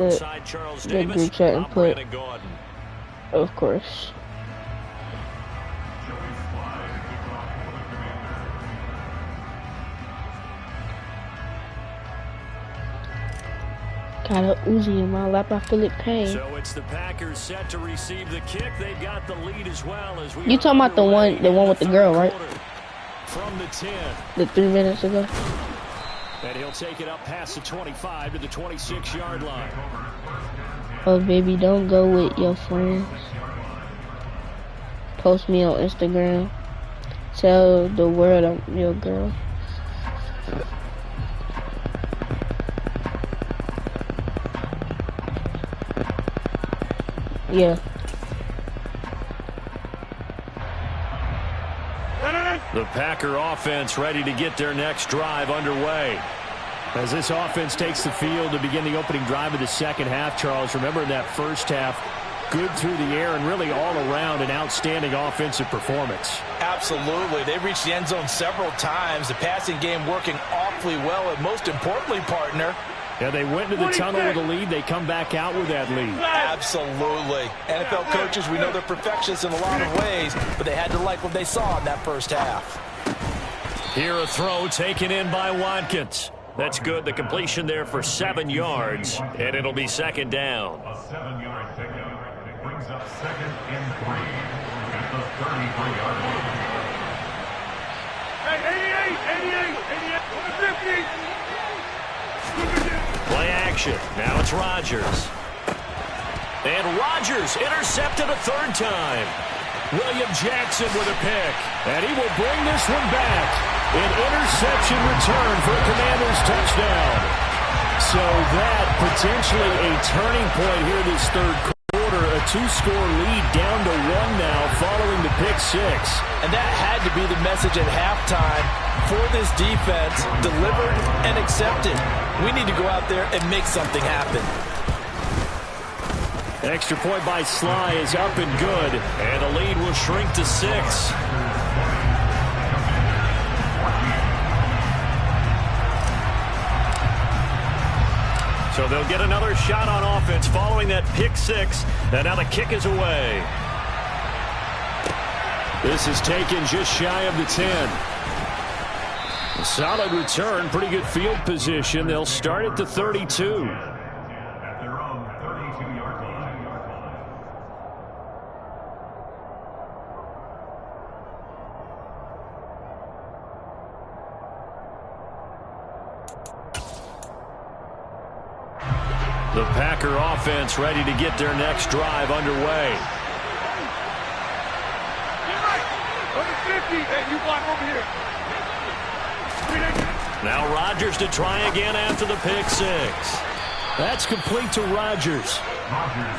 the group chat and put, of course. Got a Uzi in my lap. I feel it pain. So it's the Packers set to receive the kick. They've got the lead as well as we. You talking about the one with the girl, right? From the 10. The 3 minutes ago. And he'll take it up past the 25 to the 26-yard line. Oh, baby, don't go with your friends. Post me on Instagram. Tell the world I'm your girl. Yeah. The Packer offense ready to get their next drive underway. As this offense takes the field to begin the opening drive of the second half, Charles, remember in that first half, good through the air and really all around an outstanding offensive performance. Absolutely. They reached the end zone several times. The passing game working awfully well, and most importantly, partner, yeah, they went into the tunnel with a lead. They come back out with that lead. Absolutely. NFL coaches, we know they're perfectionists in a lot of ways, but they had to like what they saw in that first half. Here a throw taken in by Watkins. That's good. The completion there for 7 yards, and it'll be second down. A 7-yard pickup brings up 2nd and 3 at the 33-yard line. Hey, 88, 50. Play action. Now it's Rodgers. And Rodgers intercepted a 3rd time. William Jackson with a pick. And he will bring this one back. An interception return for a Commanders touchdown. So that potentially a turning point here this third quarter. A 2-score lead down to 1 now following the pick 6. And that had to be the message at halftime for this defense. Delivered and accepted. We need to go out there and make something happen. Extra point by Sly is up and good. And the lead will shrink to 6. So they'll get another shot on offense following that pick 6. And now the kick is away. This is taken just shy of the 10. A solid return, pretty good field position. They'll start at the 32. At their own 32-yard line. The Packer offense ready to get their next drive underway. Now Rodgers to try again after the pick 6. That's complete to Rodgers.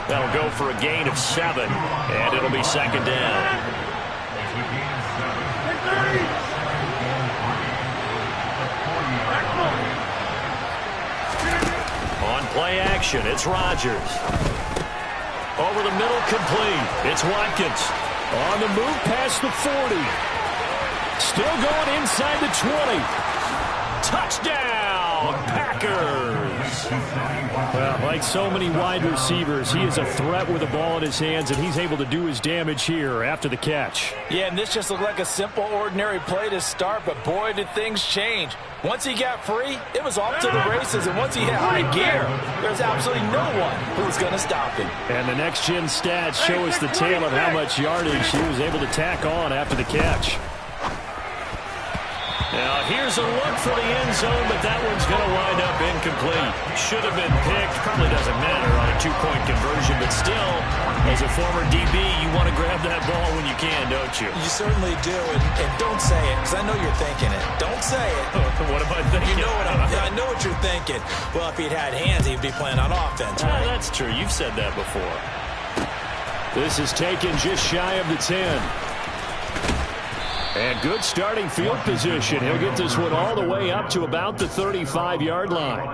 That'll go for a gain of 7, and it'll be second down. On play action, it's Rodgers. Over the middle, complete. It's Watkins. On the move past the 40. Still going inside the 20. Touchdown, Packers. Well, like so many wide receivers, he is a threat with the ball in his hands, and he's able to do his damage here after the catch. Yeah, and this just looked like a simple, ordinary play to start, but boy, did things change. Once he got free, it was off to the races, and once he hit high gear, there's absolutely no one who was going to stop him. And the next-gen stats show us the tale of how much yardage he was able to tack on after the catch. Now, here's a look for the end zone, but that one's going to wind up incomplete. Should have been picked. Probably doesn't matter on a 2-point conversion, but still, as a former DB, you want to grab that ball when you can, don't you? You certainly do, and don't say it, because I know you're thinking it. Don't say it. What am I thinking? You know what I know what you're thinking. Well, if he'd had hands, he'd be playing on offense, right? That's true. You've said that before. This is taken just shy of the 10. And good starting field position. He'll get this one all the way up to about the 35-yard line.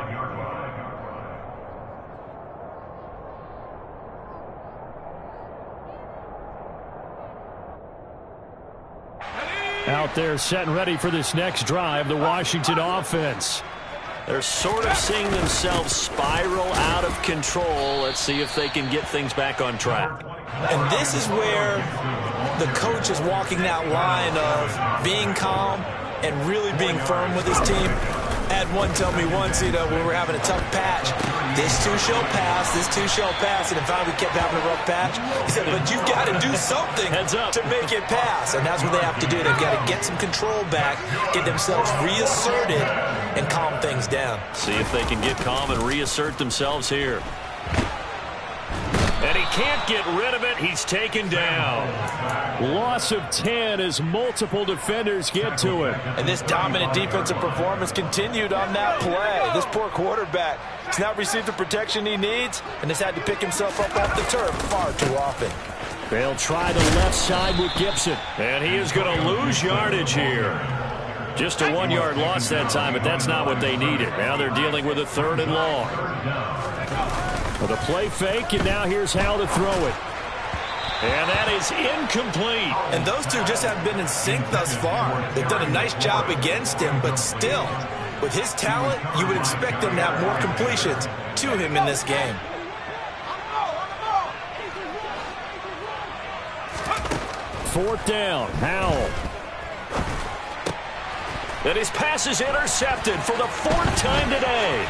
Out there set and ready for this next drive, the Washington offense. They're sort of seeing themselves spiral out of control. Let's see if they can get things back on track. And this is where the coach is walking that line of being calm and really being firm with his team. I had one tell me once, when we were having a tough patch, this too shall pass, this too shall pass, and in fact we kept having a rough patch. He said, but you've got to do something to make it pass, and that's what they have to do. They've got to get some control back, get themselves reasserted, and calm things down. See if they can get calm and reassert themselves here. And he can't get rid of it. He's taken down. Loss of 10 as multiple defenders get to him. And this dominant defensive performance continued on that play. This poor quarterback has not received the protection he needs and has had to pick himself up off the turf far too often. They'll try the left side with Gibson. And he is going to lose yardage here. Just a 1-yard loss that time, but that's not what they needed. Now they're dealing with a 3rd and long. Well, the play fake, and now here's how to throw it. And that is incomplete. And those two just haven't been in sync thus far. They've done a nice job against him, but still, with his talent, you would expect them to have more completions to him in this game. Fourth down, Howell. And his pass is intercepted for the 4th time today.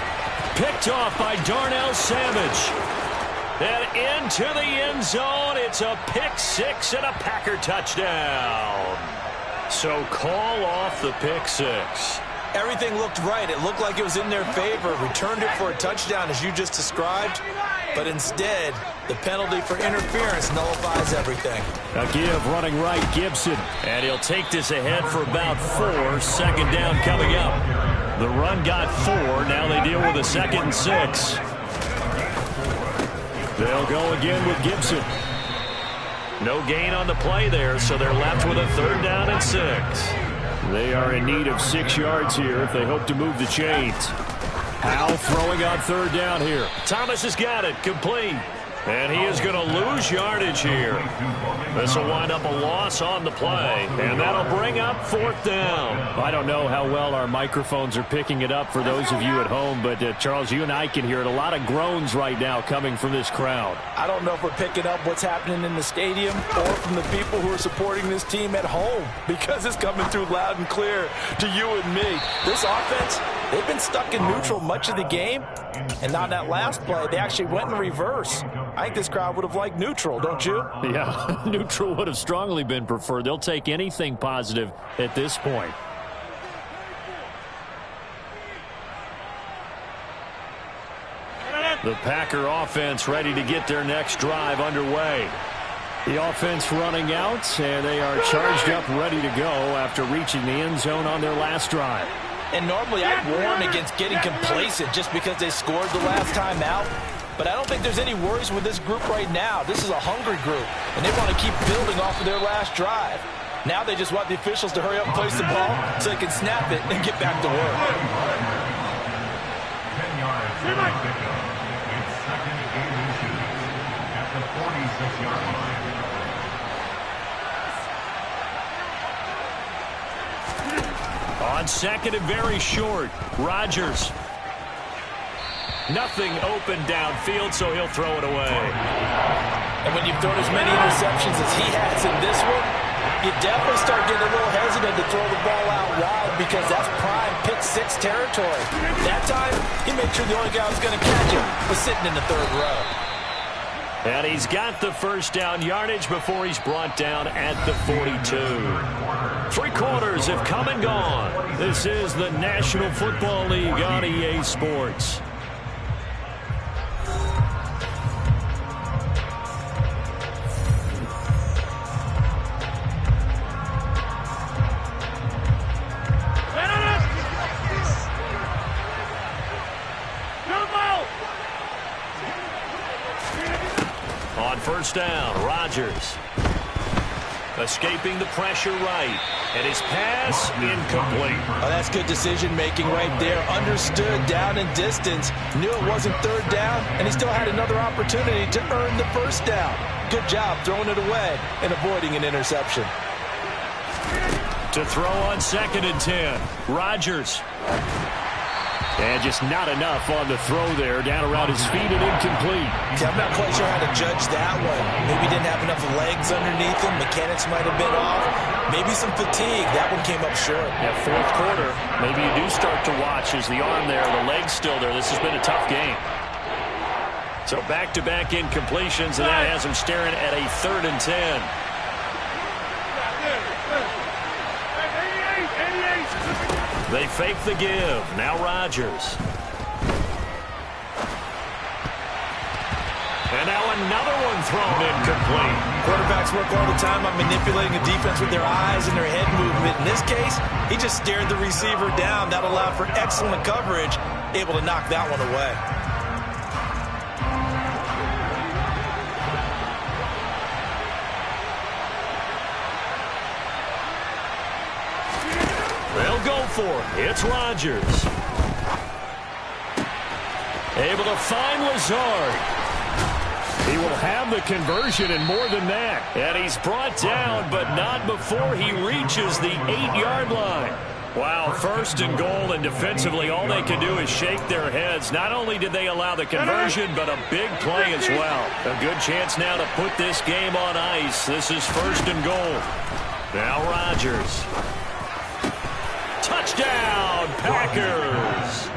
Picked off by Darnell Savage. And into the end zone. It's a pick 6 and a Packer touchdown. So call off the pick 6. Everything looked right. It looked like it was in their favor. Returned it for a touchdown, as you just described. But instead, the penalty for interference nullifies everything. A give running right, Gibson. And he'll take this ahead for about 4. 2nd down coming up. The run got 4. Now they deal with a 2nd and 6. They'll go again with Gibson. No gain on the play there, so they're left with a 3rd down and 6. They are in need of 6 yards here if they hope to move the chains. Howell throwing on 3rd down here. Thomas has got it. Complete. And he is going to lose yardage here. This will wind up a loss on the play. And that'll bring up 4th down. I don't know how well our microphones are picking it up for those of you at home, but Charles, you and I can hear it. A lot of groans right now coming from this crowd. I don't know if we're picking up what's happening in the stadium or from the people who are supporting this team at home, because it's coming through loud and clear to you and me. This offense, they've been stuck in neutral much of the game. And on that last play, they actually went in reverse. I think this crowd would have liked neutral, don't you? Yeah, neutral would have strongly been preferred. They'll take anything positive at this point. The Packer offense ready to get their next drive underway. The offense running out, and they are charged up, ready to go after reaching the end zone on their last drive. And normally I'd warn against getting complacent just because they scored the last time out. But I don't think there's any worries with this group right now. This is a hungry group, and they want to keep building off of their last drive. Now they just want the officials to hurry up and place the ball so they can snap it and get back to work. 10 yards for the pickup. It's 2nd and inches at the 46-yard line. On 2nd and very short, Rodgers. Nothing open downfield, so he'll throw it away. And when you've thrown as many interceptions as he has in this one, you definitely start getting a little hesitant to throw the ball out wide, because that's prime pick 6 territory. That time, he made sure the only guy who was going to catch him was sitting in the 3rd row. And he's got the 1st down yardage before he's brought down at the 42. 3 quarters have come and gone. This is the National Football League on EA Sports. On 1st down, Rodgers escaping the pressure right, and his pass incomplete. Oh, that's good decision-making right there. Understood down and distance, knew it wasn't 3rd down, and he still had another opportunity to earn the 1st down. Good job throwing it away and avoiding an interception. To throw on 2nd and 10, Rodgers. And just not enough on the throw there. Down around his feet and incomplete. Yeah, I'm not quite sure how to judge that one. Maybe didn't have enough legs underneath him. Mechanics might have been off. Maybe some fatigue. That one came up short. Yeah, fourth quarter. Maybe you do start to watch as the arm there, the leg's still there. This has been a tough game. So back-to-back incompletions, and that has him staring at a 3rd and 10. They fake the give. Now Rodgers. And now another one thrown incomplete. Quarterbacks work all the time on manipulating the defense with their eyes and their head movement. In this case, he just stared the receiver down. That allowed for excellent coverage, able to knock that one away. They'll go for it. It's Rodgers. Able to find Lazard. He will have the conversion and more than that. And he's brought down, but not before he reaches the 8-yard line. Wow, 1st and goal, and defensively all they can do is shake their heads. Not only did they allow the conversion, but a big play as well. A good chance now to put this game on ice. This is 1st and goal. Now Rodgers. Touchdown, Packers!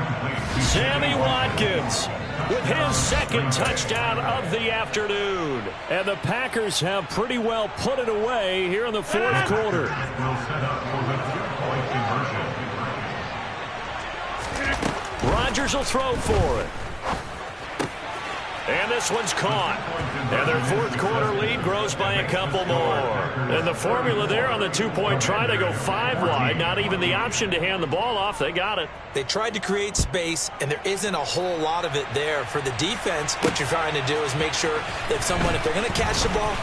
Sammy Watkins with his 2nd touchdown of the afternoon. And the Packers have pretty well put it away here in the 4th quarter. Rodgers will throw for it. And this one's caught. And their 4th quarter lead grows by a couple more. And the formula there on the 2-point try to go 5 wide. Not even the option to hand the ball off. They got it. They tried to create space, and there isn't a whole lot of it there. For the defense, what you're trying to do is make sure that if they're going to catch the ball,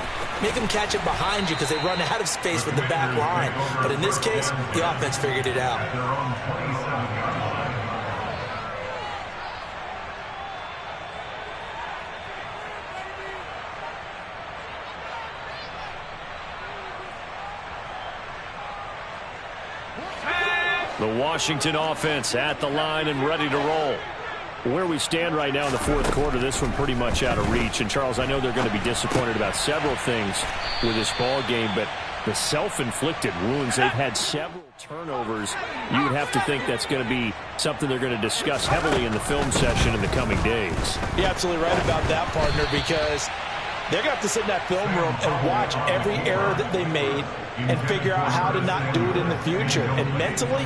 make them catch it behind you because they run out of space with the back line. But in this case, the offense figured it out. The Washington offense at the line and ready to roll. Where we stand right now in the 4th quarter, this one pretty much out of reach. And, Charles, I know they're going to be disappointed about several things with this ball game, but the self-inflicted wounds, they've had several turnovers. You would have to think that's going to be something they're going to discuss heavily in the film session in the coming days. You're absolutely right about that, partner, because they're going to have to sit in that film room and watch every error that they made and figure out how to not do it in the future. And mentally,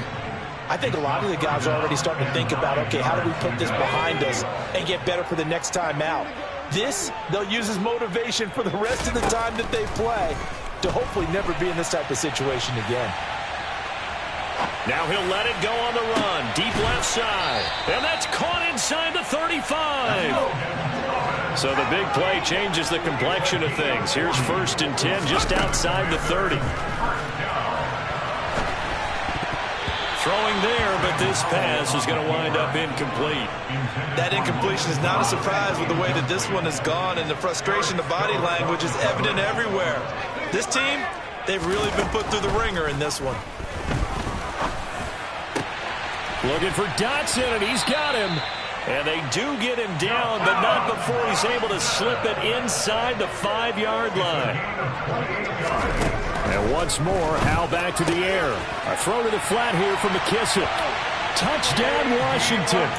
I think a lot of the guys are already starting to think about, okay, how do we put this behind us and get better for the next time out? This, they'll use as motivation for the rest of the time that they play to hopefully never be in this type of situation again. Now he'll let it go on the run. Deep left side. And that's caught inside the 35. So the big play changes the complexion of things. Here's 1st and 10 just outside the 30. Throwing there, but this pass is going to wind up incomplete. That incompletion is not a surprise with the way that this one has gone, and the frustration, the body language is evident everywhere. This team, they've really been put through the ringer in this one. Looking for Dotson, and he's got him. And they do get him down, but not before he's able to slip it inside the 5-yard line. And once more, Hal back to the air. A throw to the flat here from McKissick. Touchdown, Washington.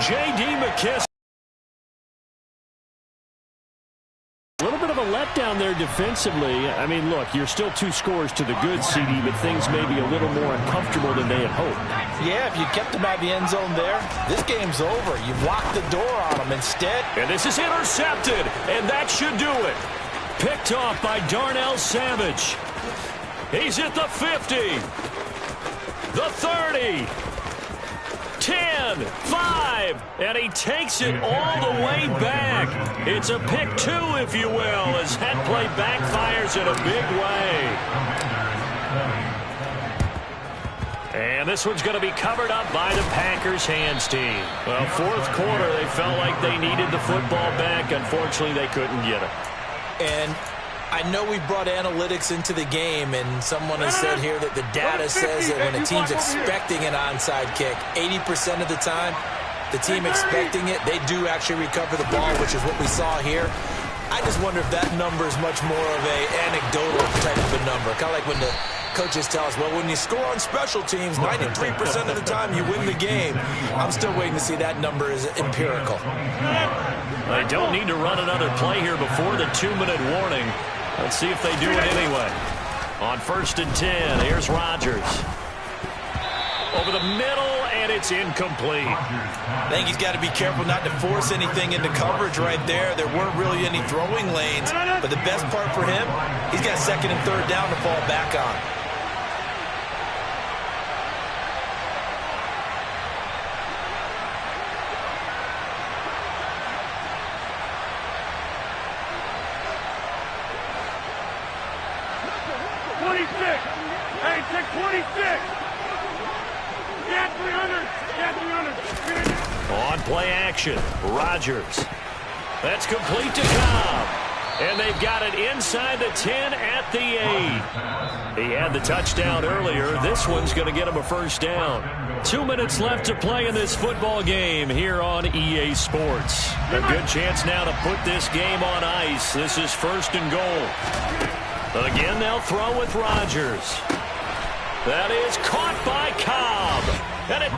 J.D. McKissick. A little bit of a letdown there defensively. I mean, look, you're still 2 scores to the good, CD, but things may be a little more uncomfortable than they had hoped. Yeah, if you kept them out of the end zone there, this game's over. You've locked the door on them instead. And this is intercepted, and that should do it. Picked off by Darnell Savage. He's at the 50, the 30, 10, 5, and he takes it all the way back. It's a pick 2, if you will, as that play backfires in a big way. And this one's going to be covered up by the Packers hands team. Well, 4th quarter, they felt like they needed the football back. Unfortunately, they couldn't get it. And I know we brought analytics into the game, and someone has said here that the data says that when a team's expecting an onside kick, 80% of the time, the team expecting it, they do actually recover the ball, which is what we saw here. I just wonder if that number is much more of a anecdotal type of a number. Kind of like when the coaches tell us, well, when you score on special teams, 93% of the time you win the game. I'm still waiting to see that number is empirical. They don't need to run another play here before the 2-minute warning. Let's see if they do it anyway. On 1st and 10, here's Rodgers. Over the middle, and it's incomplete. I think he's got to be careful not to force anything into coverage right there. There weren't really any throwing lanes, but the best part for him, he's got 2nd and 3rd down to fall back on. On play action, Rodgers. That's complete to Cobb. And they've got it inside the 10 at the 8. He had the touchdown earlier. This one's going to get him a 1st down. 2 minutes left to play in this football game here on EA Sports. A good chance now to put this game on ice. This is 1st and goal. Again, they'll throw with Rodgers. That is caught by Cobb. And it...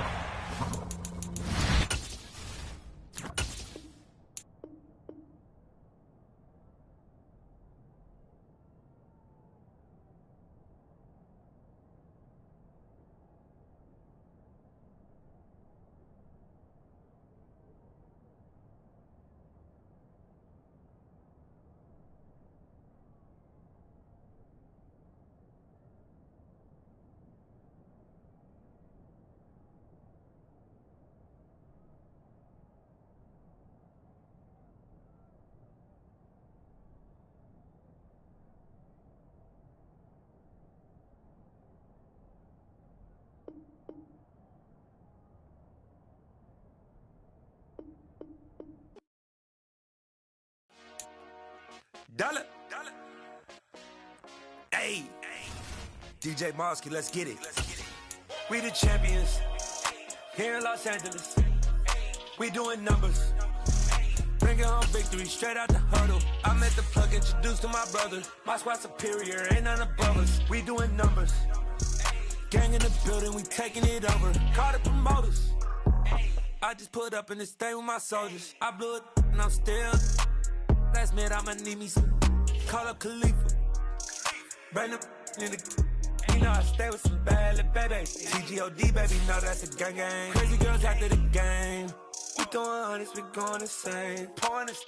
Dollar. Hey. DJ Mosky, let's get it. We the champions here in Los Angeles. We doing numbers. Bringing home victory straight out the huddle. I'm at the plug, introduced to my brother. My squad superior, ain't none above us. We doing numbers. Gang in the building, we taking it over. Call the promoters. I just put up in this thing with my soldiers. I blew it and I'm still. Last minute, I'ma need me some. Call up Khalifa. Bring them in the. You know I stay with some bad little babies. TGOD, baby, know that's a gang gang. Crazy girls after the game. We throwing hundreds, we going insane. Pouring this.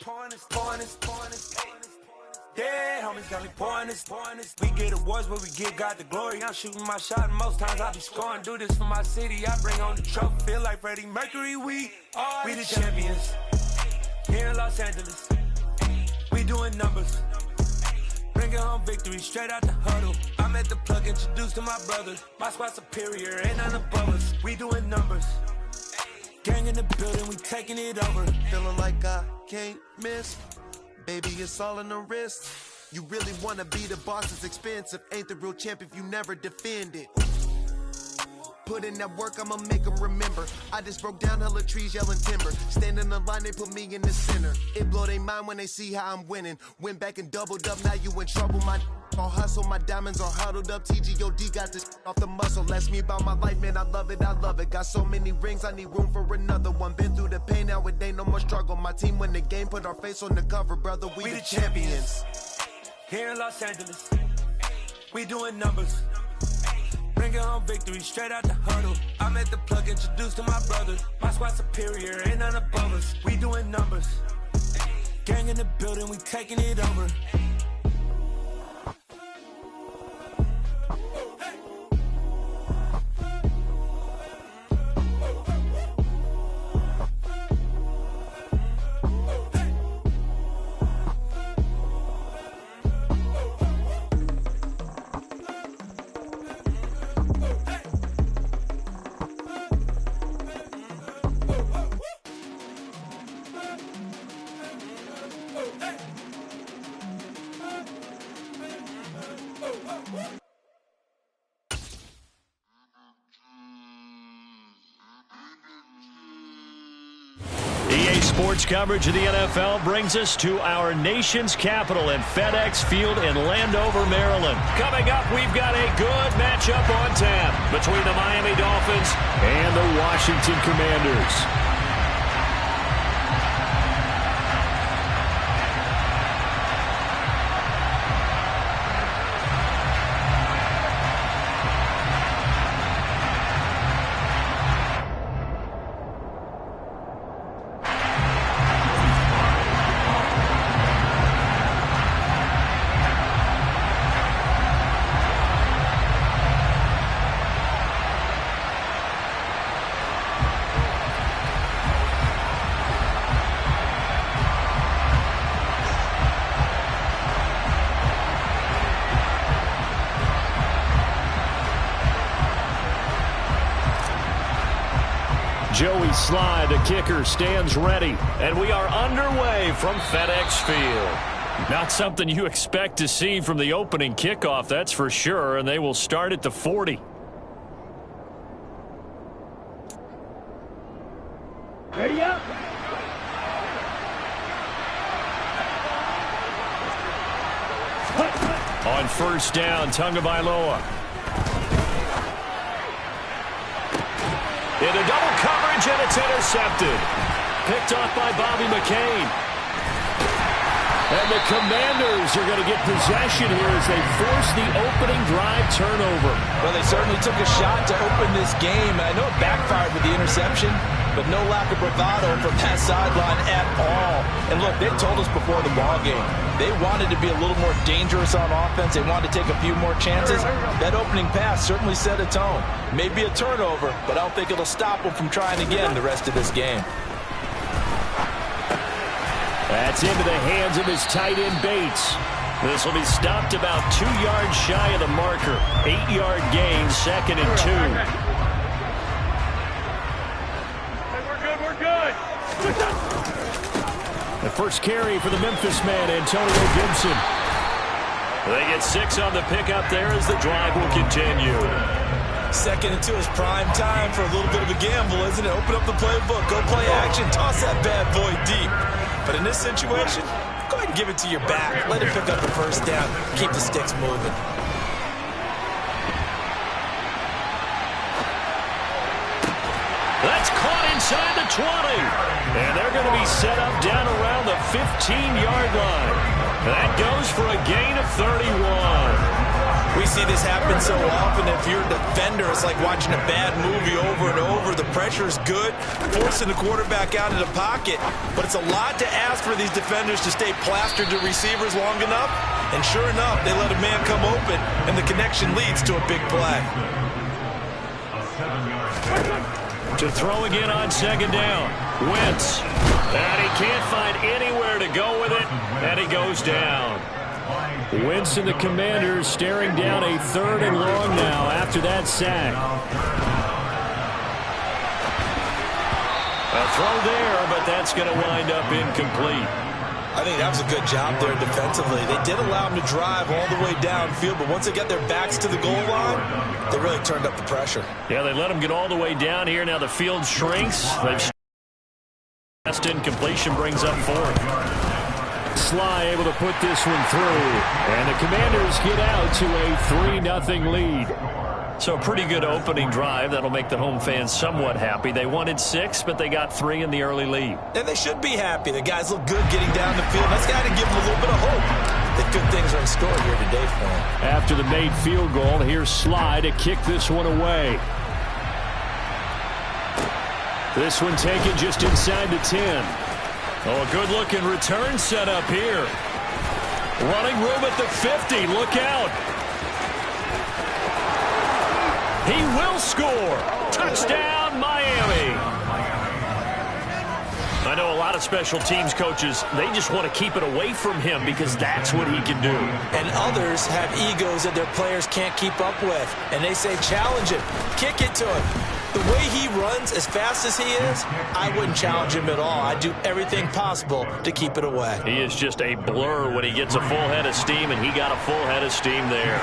Yeah, homies got me pouring this. We get awards, but we give God the glory. I'm shooting my shot, and most times I be scoring. Do this for my city, I bring on the trophy. Feel like Freddie Mercury, we the champions here in Los Angeles. We doing numbers. Bringing home victory straight out the huddle. I'm at the plug, introduced to my brother. My squad superior, ain't none above us. We doing numbers. Gang in the building, we taking it over. Feeling like I can't miss. Baby, it's all in the wrist. You really wanna be the boss, it's expensive. Ain't the real champ if you never defend it. Put in that work, I'ma make them remember. I just broke down hella trees, yelling timber. Stand in the line, they put me in the center. It blow their mind when they see how I'm winning. Went back and doubled up, now you in trouble. My all hustle, my diamonds are huddled up. TGOD got this off the muscle. Ask me about my life, man, I love it. Got so many rings, I need room for another one. Been through the pain, now it ain't no more struggle. My team win the game, put our face on the cover, brother. We the champions. Here in Los Angeles, we doing numbers. Bringing home victory straight out the huddle. I'm at the plug, introduced to my brother. My squad superior, ain't none above us. We doing numbers. Gang in the building, we taking it over. Sports coverage of the NFL brings us to our nation's capital in FedEx Field in Landover, Maryland. Coming up, we've got a good matchup on tap between the Miami Dolphins and the Washington Commanders. Joey Sly, the kicker, stands ready. And we are underway from FedEx Field. Not something you expect to see from the opening kickoff, that's for sure. And they will start at the 40. Ready up. On first down, Tagovailoa. Into double coverage, and it's intercepted. Picked off by Bobby McCain. And the Commanders are going to get possession here as they force the opening drive turnover. Well, they certainly took a shot to open this game. I know it backfired with the interception, but no lack of bravado from that sideline at all. And look, they told us before the ball game, they wanted to be a little more dangerous on offense. They wanted to take a few more chances. That opening pass certainly set a tone. Maybe a turnover, but I don't think it'll stop them from trying again the rest of this game. That's into the hands of his tight end, Bates. This will be stopped about 2 yards shy of the marker. 8-yard gain, 2nd and 2. Hey, we're good. The first carry for the Memphis man, Antonio Gibson. They get 6 on the pickup there as the drive will continue. 2nd and 2 is prime time for a little bit of a gamble, isn't it? Open up the playbook, go play action, toss that bad boy deep. But in this situation, go ahead and give it to your back. Let it pick up the first down. Keep the sticks moving. That's caught inside the 20. And they're going to be set up down around the 15-yard line. That goes for a gain of 31. We see this happen so often. If you're a defender, it's like watching a bad movie over and over. The pressure is good, forcing the quarterback out of the pocket. But it's a lot to ask for these defenders to stay plastered to receivers long enough. And sure enough, they let a man come open, and the connection leads to a big play. To throw again on 2nd down. Wentz. And he can't find anywhere to go with it, and he goes down. Wentz and the Commanders staring down a 3rd and long now after that sack. A throw there, but that's going to wind up incomplete. I think that was a good job there defensively. They did allow them to drive all the way downfield, but once they got their backs to the goal line, they really turned up the pressure. Yeah, they let them get all the way down here. Now the field shrinks. They've incompletion brings up 4th. Sly able to put this one through. And the Commanders get out to a 3-0 lead. So a pretty good opening drive. That'll make the home fans somewhat happy. They wanted 6, but they got 3 in the early lead. And they should be happy. The guys look good getting down the field. That's got to give them a little bit of hope that good things are in store here today for them. After the made field goal, here's Sly to kick this one away. This one taken just inside the 10. Oh, a good-looking return set up here. Running room at the 50. Look out. He will score. Touchdown, Miami. I know a lot of special teams coaches, they just want to keep it away from him because that's what he can do. And others have egos that their players can't keep up with. And they say, challenge him. Kick it to him. The way he runs, as fast as he is, I wouldn't challenge him at all. I'd do everything possible to keep it away. He is just a blur when he gets a full head of steam, and he got a full head of steam there.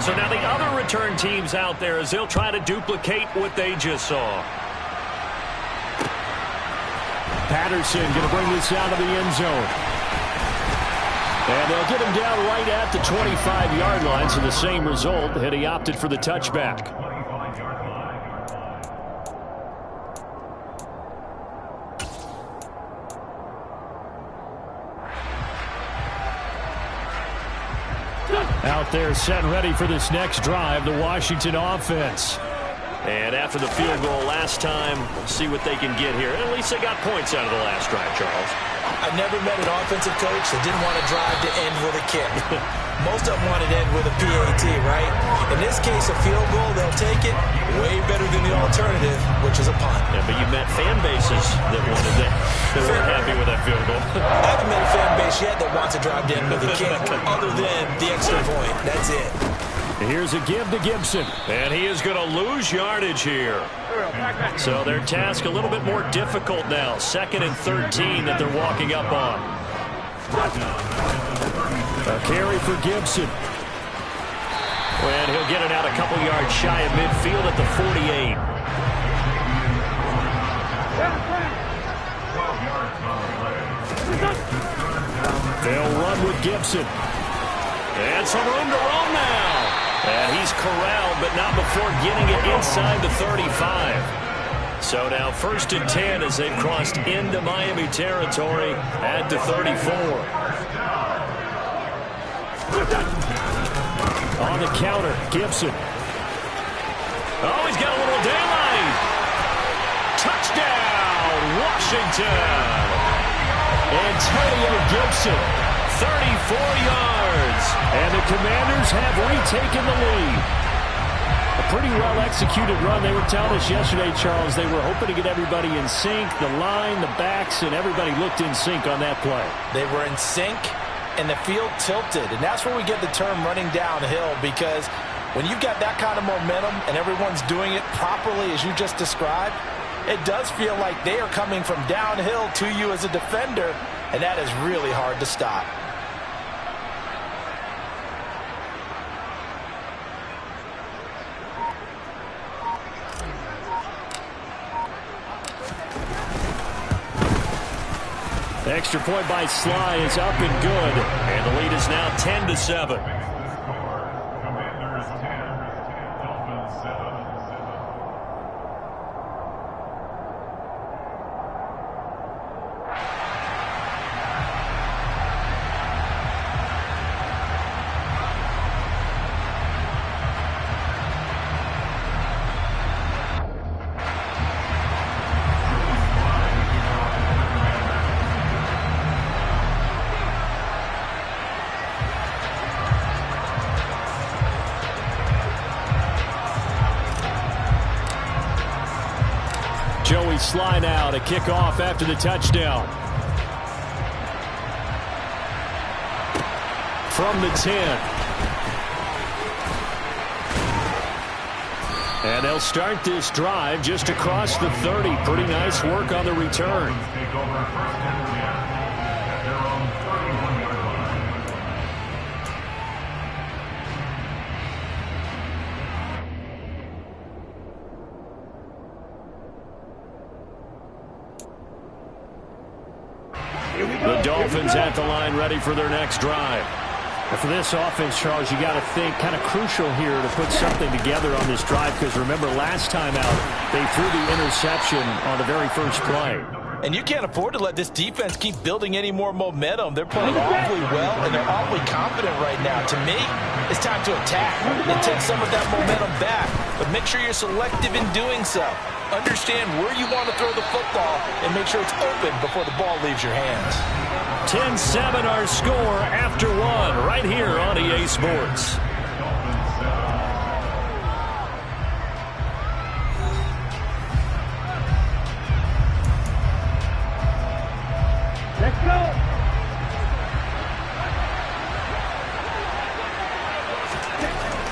So now the other return teams out there as they'll try to duplicate what they just saw. Patterson going to bring this out of the end zone. And they'll get him down right at the 25-yard line, so the same result, and he opted for the touchback. Out there set and ready for this next drive, the Washington offense. And after the field goal last time, we'll see what they can get here. And at least they got points out of the last drive, Charles. I've never met an offensive coach that didn't want to drive to end with a kick. Most of them want to end with a PAT, right? In this case, a field goal, they'll take it way better than the alternative, which is a punt. Yeah, but you met fan bases that wanted that. They weren't happy with that field goal. I haven't met a fan base yet that wants to drive to end with a kick other than the extra point. That's it. Here's a give to Gibson. And he is going to lose yardage here. So their task a little bit more difficult now. 2nd and 13 that they're walking up on. A carry for Gibson. And he'll get it out a couple yards shy of midfield at the 48. They'll run with Gibson. And some room to roam now. And he's corralled, but not before getting it inside the 35. So now 1st and 10 as they've crossed into Miami territory at the 34. On the counter, Gibson. Oh, he's got a little daylight. Touchdown, Washington. Antonio Gibson, 34 yards. And the Commanders have retaken the lead. A pretty well-executed run. They were telling us yesterday, Charles, they were hoping to get everybody in sync, the line, the backs, and everybody looked in sync on that play. They were in sync, and the field tilted. And that's where we get the term running downhill, because when you've got that kind of momentum and everyone's doing it properly as you just described, it does feel like they are coming from downhill to you as a defender, and that is really hard to stop. Extra point by Sly is up and good. And the lead is now 10-7. Sly now to kick off after the touchdown. From the 10. And they'll start this drive just across the 30. Pretty nice work on the return. The Dolphins at the line ready for their next drive. And for this offense, Charles, you got to think kind of crucial here to put something together on this drive, because remember last time out they threw the interception on the very first play. And you can't afford to let this defense keep building any more momentum. They're playing awfully well, and they're awfully confident right now. To me, it's time to attack and take some of that momentum back. But make sure you're selective in doing so. Understand where you want to throw the football and make sure it's open before the ball leaves your hands. 10-7 our score after one right here on EA Sports. Let's go.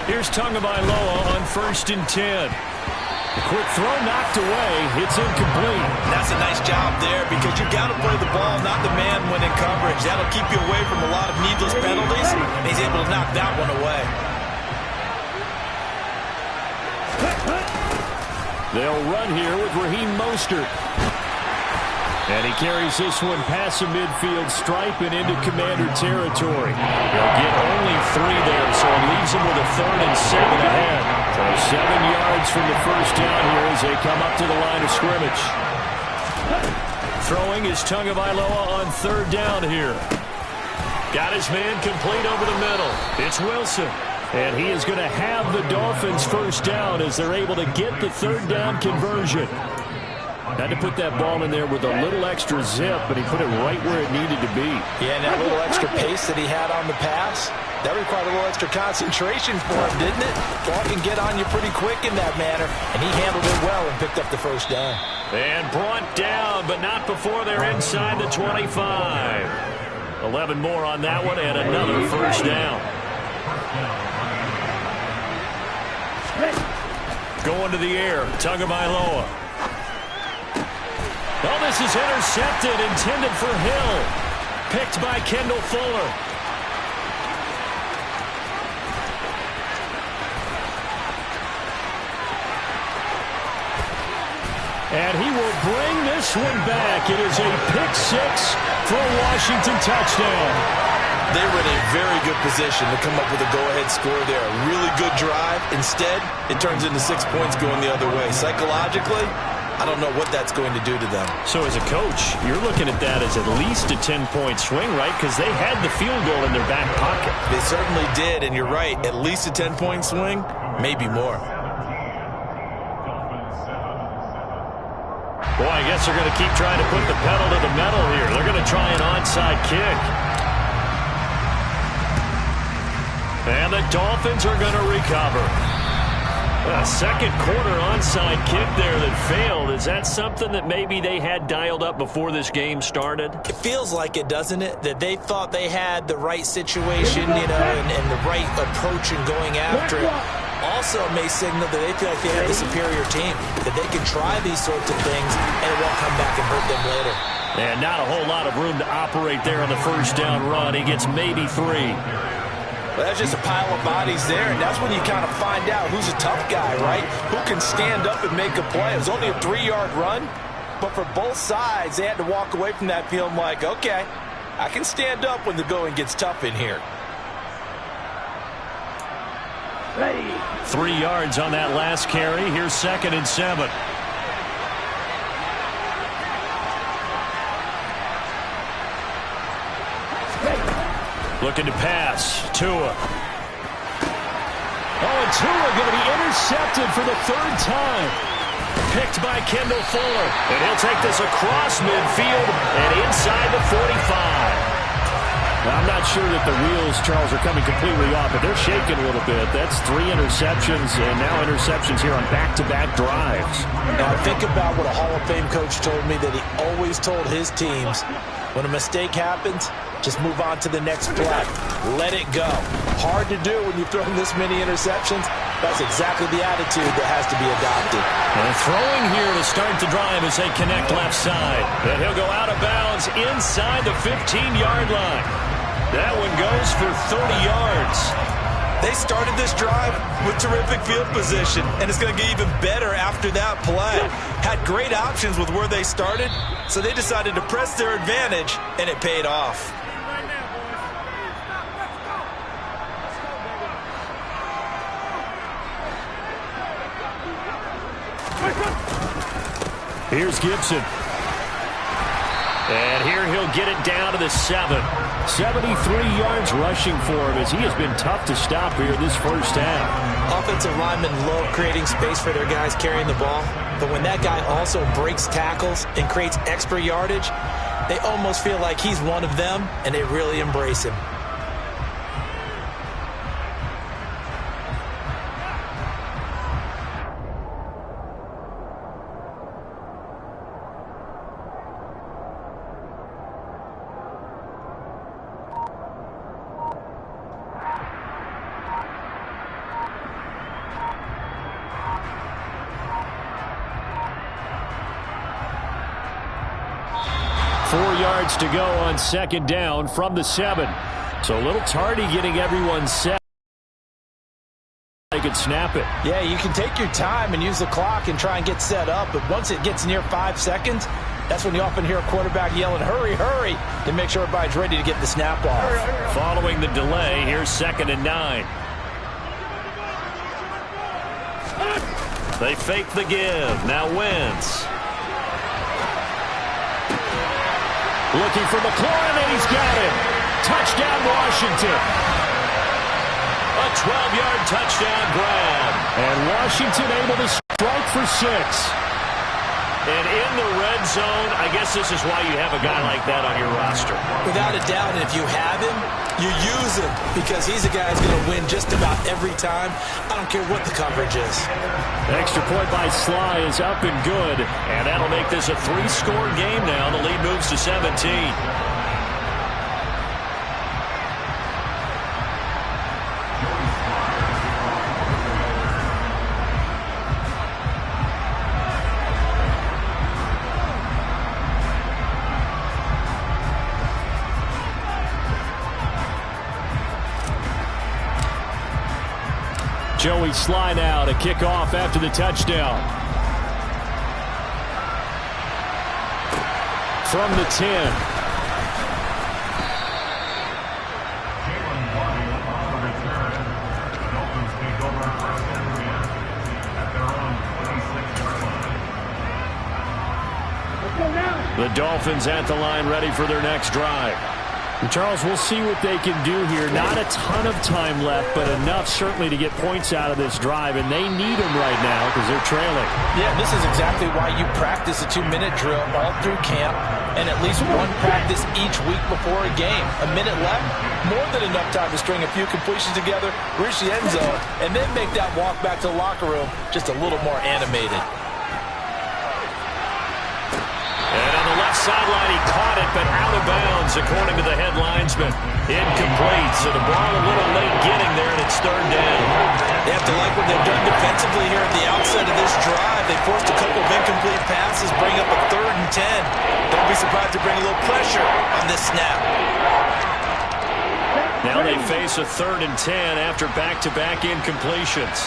Here's Tagovailoa on 1st and 10. The quick throw knocked away. It's incomplete. That's a nice job there, because you've got to play the ball, not the man when in coverage. That'll keep you away from a lot of needless penalties, and he's able to knock that one away. They'll run here with Raheem Mostert. And he carries this one past the midfield stripe and into Commander territory. He'll get only 3 there, so it leaves him with a 3rd and 7 ahead. So 7 yards from the first down here as they come up to the line of scrimmage. Throwing is Tagovailoa on 3rd down here. Got his man complete over the middle. It's Wilson. And he is going to have the Dolphins first down as they're able to get the 3rd down conversion. Had to put that ball in there with a little extra zip, but he put it right where it needed to be. Yeah, and that little extra pace that he had on the pass, that required a little extra concentration for him, didn't it? Ball can get on you pretty quick in that manner, and he handled it well and picked up the first down. And brought down, but not before they're inside the 25. 11 more on that one, and another first down. Going to the air, Tagovailoa. Oh, this is intercepted, intended for Hill. Picked by Kendall Fuller. And he will bring this one back. It is a pick-6 for a Washington touchdown. They were in a very good position to come up with a go-ahead score there. A really good drive. Instead, it turns into 6 points going the other way. Psychologically, I don't know what that's going to do to them. So as a coach, you're looking at that as at least a 10-point swing, right? Because they had the field goal in their back pocket. They certainly did, and you're right. At least a 10-point swing, maybe more. Boy, I guess they're going to keep trying to put the pedal to the metal here. They're going to try an onside kick. And the Dolphins are going to recover. A second quarter onside kick there that failed. Is that something that maybe they had dialed up before this game started? It feels like it, doesn't it? That they thought they had the right situation, and the right approach in going after it. Also may signal that they feel like they have the superior team, that they can try these sorts of things and it won't come back and hurt them later. And not a whole lot of room to operate there on the first down run. He gets maybe 3. Well, that's just a pile of bodies there, and that's when you kind of find out who's a tough guy, right? Who can stand up and make a play. It was only a 3-yard run, but for both sides, they had to walk away from that feeling like, okay, I can stand up when the going gets tough in here. 3 yards on that last carry. Here's 2nd and 7. Looking to pass. Tua. Oh, and Tua going to be intercepted for the 3rd time. Picked by Kendall Fuller. And he'll take this across midfield and inside the 45. Now, I'm not sure that the wheels, Charles, are coming completely off, but they're shaking a little bit. That's 3 interceptions, and now interceptions here on back-to-back drives. Now, think about what a Hall of Fame coach told me, that he always told his teams, when a mistake happens, just move on to the next play. Let it go. Hard to do when you've thrown this many interceptions. That's exactly the attitude that has to be adopted. And throwing here to start the drive as they connect left side. And he'll go out of bounds inside the 15-yard line. That one goes for 30 yards. They started this drive with terrific field position, and it's going to get even better after that play. Had great options with where they started, so they decided to press their advantage, and it paid off. Here's Gibson. And here he'll get it down to the 7. 73 yards rushing for him as he has been tough to stop here this first half. Offensive linemen love creating space for their guys carrying the ball. But when that guy also breaks tackles and creates extra yardage, they almost feel like he's one of them, and they really embrace him. To go on 2nd down from the 7. So a little tardy getting everyone set. They could snap it. Yeah, you can take your time and use the clock and try and get set up, but once it gets near 5 seconds, That's when you often hear a quarterback yelling, hurry, hurry, to make sure everybody's ready to get the snap off. Following the delay, here's 2nd and 9. They fake the give. Now Wentz. Looking for McLaurin, and he's got him. Touchdown, Washington. A 12-yard touchdown grab. And Washington able to strike for 6. And in the red zone, I guess this is why you have a guy like that on your roster. Without a doubt, and if you have him, you use him because he's a guy who's going to win just about every time. I don't care what the coverage is. Extra point by Sly is up and good. And that'll make this a 3-score game now. The lead moves to 17. Joey Sly now to kick off after the touchdown. From the 10. The Dolphins at the line ready for their next drive. And Charles, we'll see what they can do here. Not a ton of time left, but enough certainly to get points out of this drive, and they need them right now because they're trailing. Yeah, this is exactly why you practice a 2-minute drill all through camp and at least one practice each week before a game. A minute left, more than enough time to string a few completions together, reach the end zone, and then make that walk back to the locker room just a little more animated. And on the left sideline, he caught it, but out of bounds, according to the head linesman. Incomplete, so the ball a little late getting there, and it's 3rd down. They have to like what they've done defensively here at the outset of this drive. They forced a couple of incomplete passes, bring up a 3rd and 10. Don't be surprised to bring a little pressure on this snap. Now they face a 3rd and 10 after back-to-back incompletions.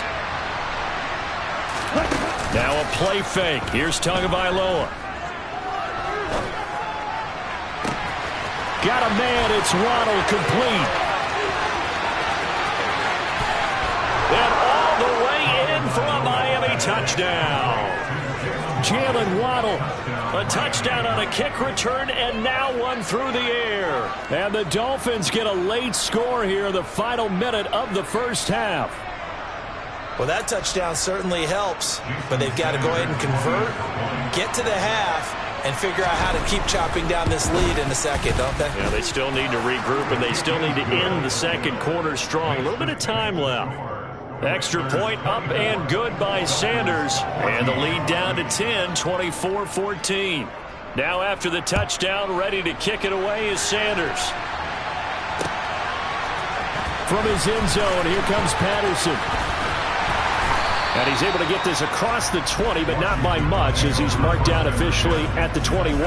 Now a play fake. Here's Tagovailoa. Got a man, it's Waddle, complete. And all the way in for a Miami touchdown. Jalen Waddle. A touchdown on a kick return, and now one through the air. And the Dolphins get a late score here in the final minute of the first half. Well, that touchdown certainly helps, but they've got to go ahead and convert, get to the half, and figure out how to keep chopping down this lead in the second, don't they? Yeah, they still need to regroup, and they still need to end the second quarter strong. A little bit of time left. Extra point up and good by Sanders. And the lead down to 10, 24-14. Now after the touchdown, ready to kick it away is Sanders. From his end zone, here comes Patterson. And he's able to get this across the 20, but not by much, as he's marked down officially at the 21.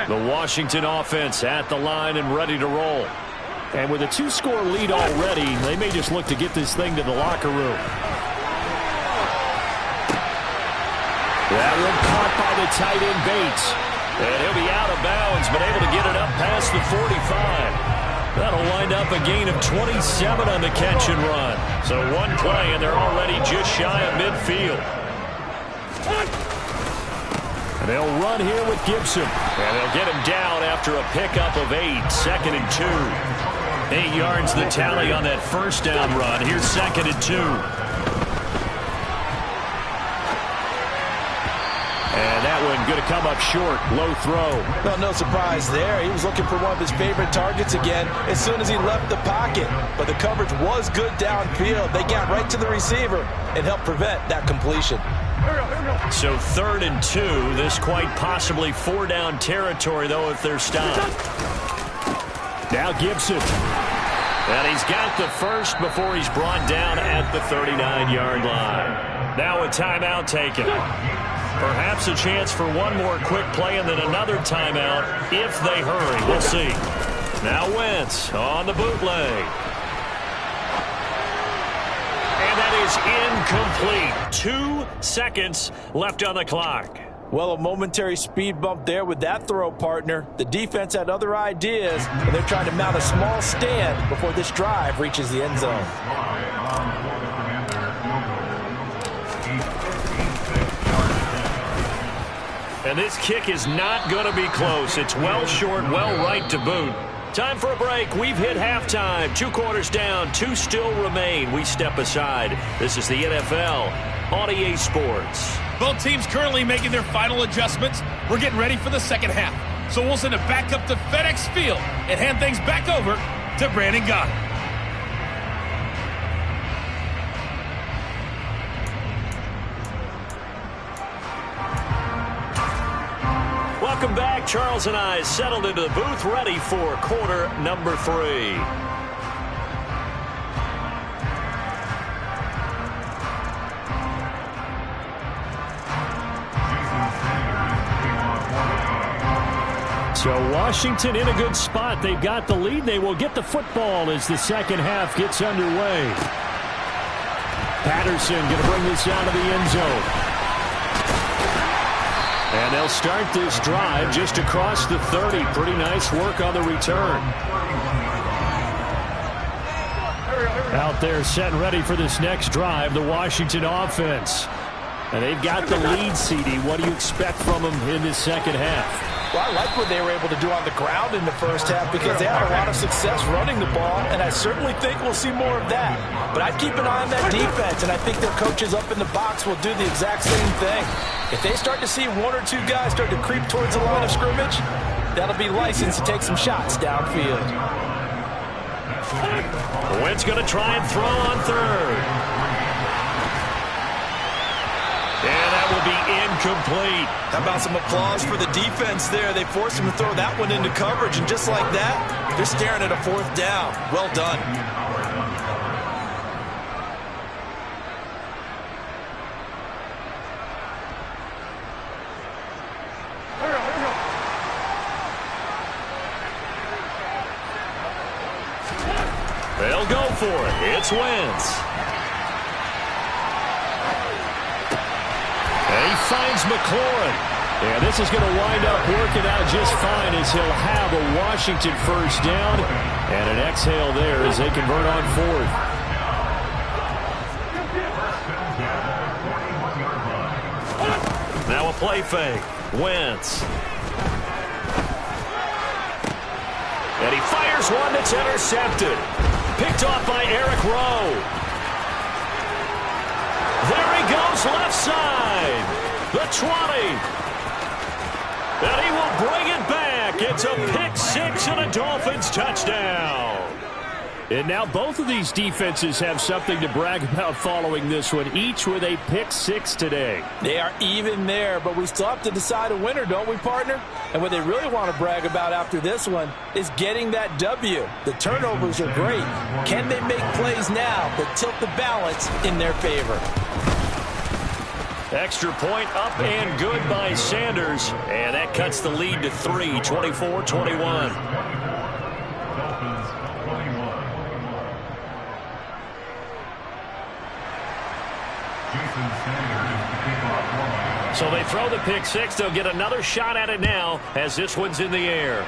The Washington offense at the line and ready to roll. And with a 2-score lead already, they may just look to get this thing to the locker room. That one caught by the tight end Bates. And he'll be out of bounds, but able to get it up past the 45. That'll wind up a gain of 27 on the catch and run. So one play, and they're already just shy of midfield. And they'll run here with Gibson. And they'll get him down after a pickup of 8, 2nd and 2. 8 yards the tally on that first down run. Here's 2nd and 2. And that one going to come up short. Low throw. Well, no surprise there. He was looking for one of his favorite targets again as soon as he left the pocket. But the coverage was good downfield. They got right to the receiver and helped prevent that completion. So 3rd and 2. This quite possibly 4-down territory, though, if they're stopped. Now Gibson. And he's got the first before he's brought down at the 39-yard line. Now a timeout taken. Perhaps a chance for one more quick play and then another timeout if they hurry. We'll see. Now Wentz on the bootleg. And that is incomplete. 2 seconds left on the clock. Well, a momentary speed bump there with that throw, partner. The defense had other ideas, and they're trying to mount a small stand before this drive reaches the end zone. And this kick is not going to be close. It's well short, well right to boot. Time for a break. We've hit halftime. 2 quarters down, 2 still remain. We step aside. This is the NFL on EA Sports. Both teams currently making their final adjustments. We're getting ready for the second half. So we'll send it back up to FedEx Field and hand things back over to Brandon Goddard. Welcome back. Charles and I settled into the booth, ready for quarter number 3. So Washington in a good spot. They've got the lead. They will get the football as the second half gets underway. Patterson going to bring this out of the end zone. And they'll start this drive just across the 30. Pretty nice work on the return. Out there set and ready for this next drive, the Washington offense. And they've got the lead, CD. What do you expect from them in this second half? Well, I like what they were able to do on the ground in the first half because they had a lot of success running the ball, and I certainly think we'll see more of that. But I'd keep an eye on that defense, and I think their coaches up in the box will do the exact same thing. If they start to see 1 or 2 guys start to creep towards the line of scrimmage, that'll be license to take some shots downfield. Wentz going to try and throw on third. And that will be incomplete. How about some applause for the defense there? They forced him to throw that one into coverage, and just like that, they're staring at a 4th down. Well done. They'll go for it. It's Wentz. And he finds McLaurin. And this is going to wind up working out just fine as he'll have a Washington first down. And an exhale there as they convert on 4th. Now a play fake. Wentz. And he fires one that's intercepted. Picked off by Eric Rowe. There he goes, left side. The 20. And he will bring it back. It's a pick-6 and a Dolphins touchdown. And now both of these defenses have something to brag about following this one, each with a pick-6 today. They are even there, but we still have to decide a winner, don't we, partner? And what they really want to brag about after this one is getting that W. The turnovers are great. Can they make plays now that tilt the balance in their favor? Extra point up and good by Sanders. And that cuts the lead to 3, 24-21. So they throw the pick-6. They'll get another shot at it now as this one's in the air.